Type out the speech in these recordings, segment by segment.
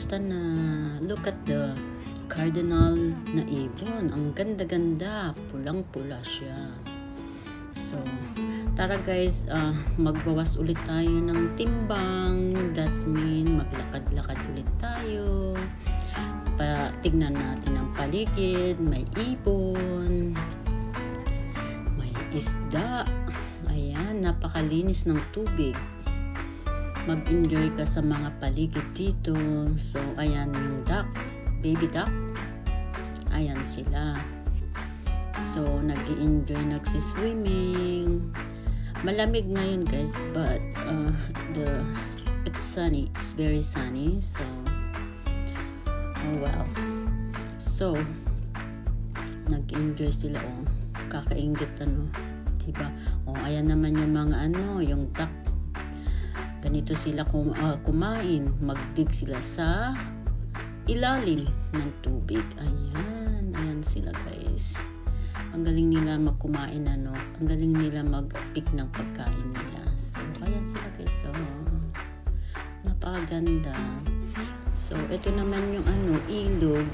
Kamusta na? Look at the cardinal na ibon. Ang ganda-ganda. Pulang-pula siya. So, tara guys, magbawas ulit tayo ng timbang. That's mean, maglakad-lakad ulit tayo. Tignan natin ang paligid. May ibon. May isda. Ayan, napakalinis ng tubig. Mag-enjoy ka sa mga paligid dito. So, ayan yung duck. Baby duck. Ayan sila. So, nag-i-enjoy, nagsiswimming. Malamig ngayon guys, but it's sunny. It's very sunny. So, oh well. So, nag-enjoy sila. Oh, kakaingit ano. Diba? Oh, ayan naman yung mga yung duck. Ganito sila kumain. Magdig sila sa ilalim ng tubig. Ayan. Ayan sila guys. Ang galing nila magkumain Ang galing nila mag-pick ng pagkain nila. So, ayan sila guys. So, napakaganda. So, ito naman yung ilog.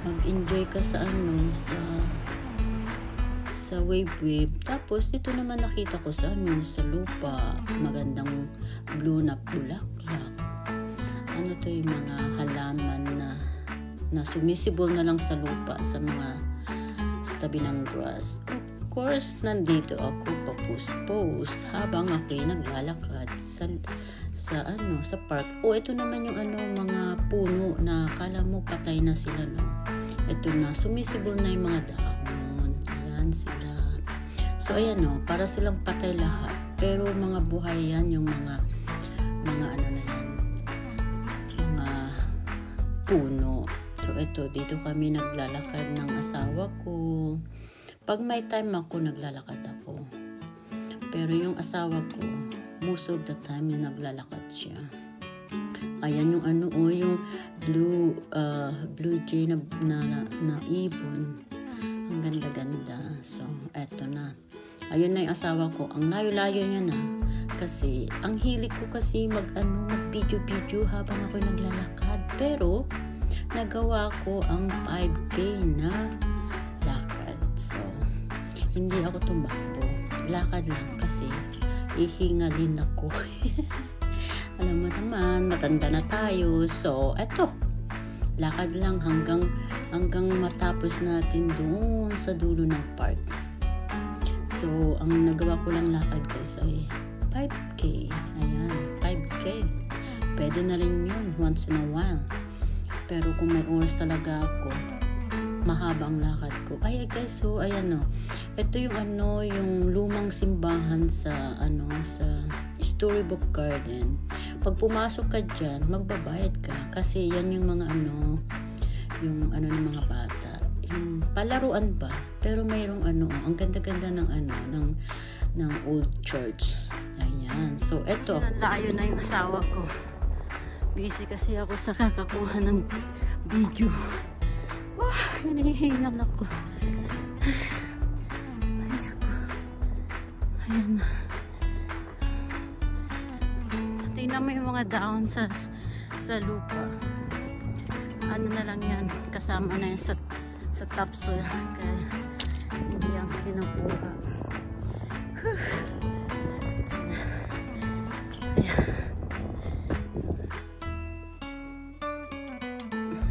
Mag-enjoy ka sa sa wave. Tapos, ito naman nakita ko sa lupa. Magandang blue na bulaklak. Ano to yung mga halaman na sumisibol na lang sa lupa sa tabi ng grass. Of course, nandito ako papus-pos habang ako'y naglalakad sa park. Oh, ito naman yung mga puno na kala mo patay na sila, no? Ito na, sumisibol na yung mga dahon. Ayan sila. So, ayan, no? Para silang patay lahat. Pero mga buhay yan, yung mga puno. So, ito, dito kami naglalakad ng asawa ko. Pag may time ako, naglalakad ako. Pero yung asawa ko, most of the time na naglalakad siya. Ayan yung yung blue jay na ibon. Ang ganda-ganda. So, eto na. Ayun na yung asawa ko. Ang layo-layo niya na. Kasi, ang hilig ko kasi mag-video-video habang ako'y naglalakad. Pero, nagawa ko ang 5K na lakad. So, hindi ako tumakbo. Lakad lang kasi ihinga din ako. Alam mo naman, matanda na tayo. So, eto. Lakad lang hanggang matapos natin doon sa dulo ng park. So, ang nagawa ko lang lakad guys ay 5K. Ayan, 5K. Pwede na rin yun once in a while. Pero kung may oras talaga ako, mahaba ang lakad ko. Ay guys, so ayan ito yung yung lumang simbahan sa Storybook Garden. Pag pumasok ka dyan, magbabayad ka. Kasi yan yung mga yung ng mga bata. Yung palaruan ba? Pero mayroong ang ganda-ganda ng old church. Ayan. So, eto. Layo na yung asawa ko. Busy kasi ako sa kakakuha ng video. Hinihingal ako. Ayan. Tingnan mo yung mga dahon sa lupa. Ano na lang yan. Kasama na yan sa topsoil. Kaya hindi yan kinukuha.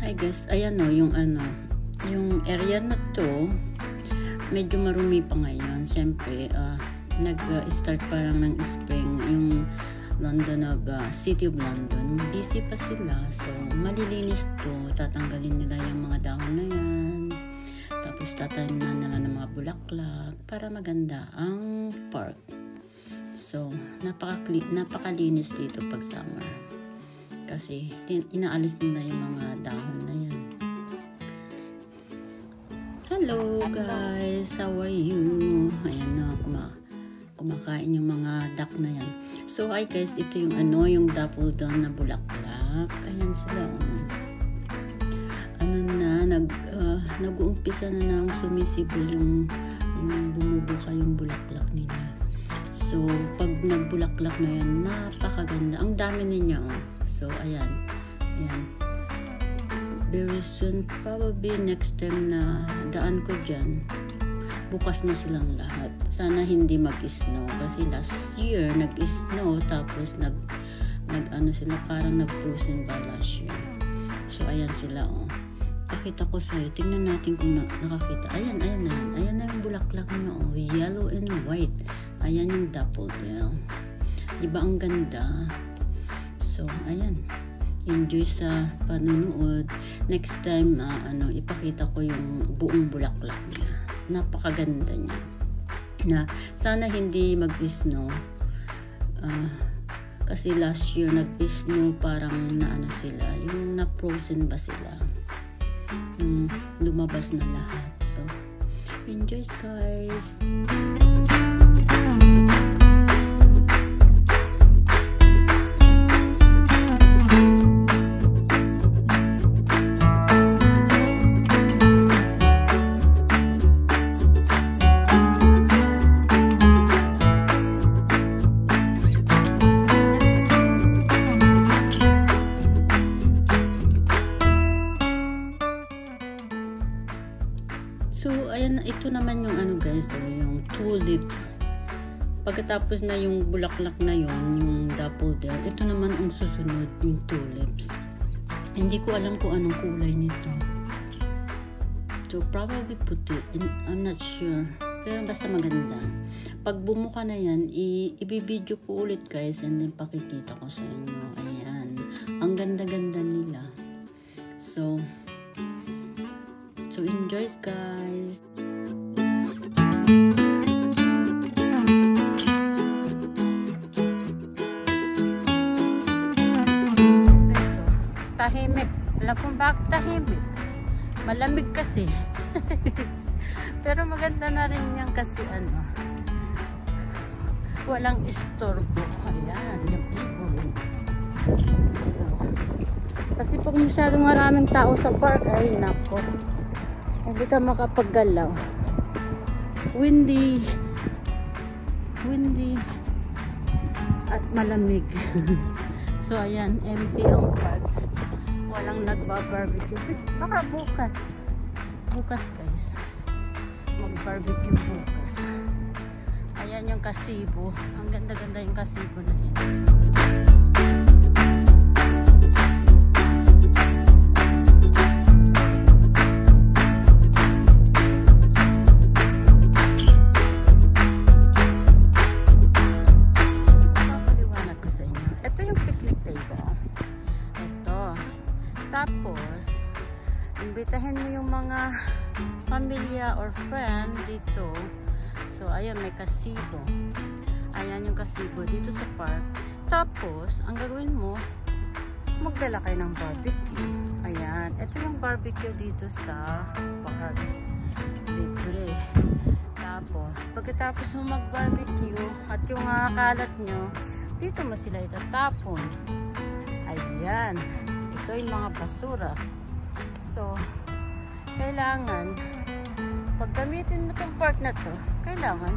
Hi guys, ayan yung area na to medyo marumi pa ngayon. Siyempre, nag-start parang ng spring yung City of London. Busy pa sila. So, malilinis to. Tatanggalin nila yung mga dahon na yan. Tapos, tatanim na nila ng mga bulaklak para maganda ang park. So, napakalinis dito pag summer. Kasi, inaalis nila yung mga dahon na yan. Hello guys! How are you? Ayan na, kumakain yung mga duck na yan. So, hi guys, ito yung yung daffodil na bulaklak. Ayan sila. Nag-uumpisa na sumisibol yung bumubuka yung bulaklak nila. So, pag nagbulaklak na yan, napakaganda. Ang dami niya. So, ayan. Ayan. very soon, probably next time na daan ko dyan, bukas na silang lahat. Sana hindi mag-snow kasi last year nag-snow tapos nag-ano sila, parang nag-frozen ba last year. So ayan sila oh. Pakita ko sa'yo, tingnan natin kung nakakita. Ayan na yung bulaklak niya oh, yellow and white. Ayan yung daffodil. Diba ang ganda? So ayan, enjoy sa panunood. Next time ipakita ko yung buong bulaklak niya. Napakaganda niya. Na sana hindi mag-snow. Kasi last year nag-snow, parang sila, yung na-frozen ba sila. Lumabas na lahat. So enjoy guys. So, ayan, ito naman yung guys, yung tulips. Pagkatapos na yung bulaklak na yung daffodil, ito naman ang susunod, yung tulips. Hindi ko alam kung anong kulay nito. So, probably puti. I'm not sure. Pero basta maganda. Pag bumuka na yan, ibibidyo ko ulit guys, and then pakikita ko sa inyo. Ayan. Ang ganda-ganda nila. So enjoy guys. Tahimik. Alam kung bakit tahimik. Malamig kasi. Pero maganda na rin yan kasi walang istorbo. Ayan, yung ibon. So, kasi pag masyadong maraming tao sa park, ay nako. Hindi ka makapaggalaw. Windy at malamig. So ayan, empty ang park. Walang nagba-barbecue. Baka bukas guys, mag-barbecue bukas. Ayan yung kasibo. Ang ganda-ganda yung kasibo na yan. Tapos, imbitahin mo yung mga pamilya or friend dito. So, ayan, may kasibo. Ayan yung kasibo dito sa park. Tapos, ang gagawin mo, magdala kayo ng barbecue. Ayan, ito yung barbecue dito sa park. Libre. Tapos, pagkatapos mo mag-barbecue at yung kalat nyo, dito mo sila itatapon. Ayan. Ito yung mga basura. So, kailangan pag gamitin mo itong park na to, kailangan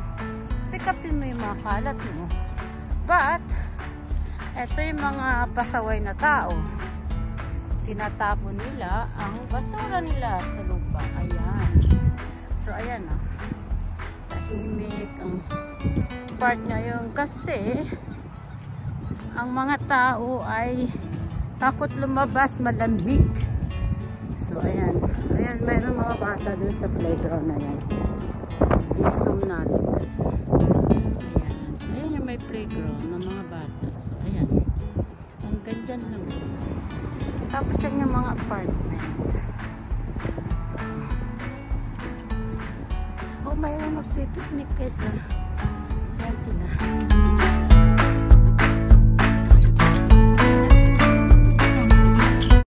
pick upin mo yung mga kalat mo. But, ito yung mga pasaway na tao. Tinatapon nila ang basura nila sa lupa. Ayan. So, ayan tahimik ang park ngayon kasi ang mga tao ay takot lumabas, malamig. So, ayan. Ayan, mayroong mga bata dun sa playground na yan. I-zoom natin, guys. Ayan. Ayan yung may playground ng mga bata. So, ayan. Ang ganda lang, guys. Tapos yan yung mga apartment. Oh, mayroong magpipiknik, guys. Ayan sila.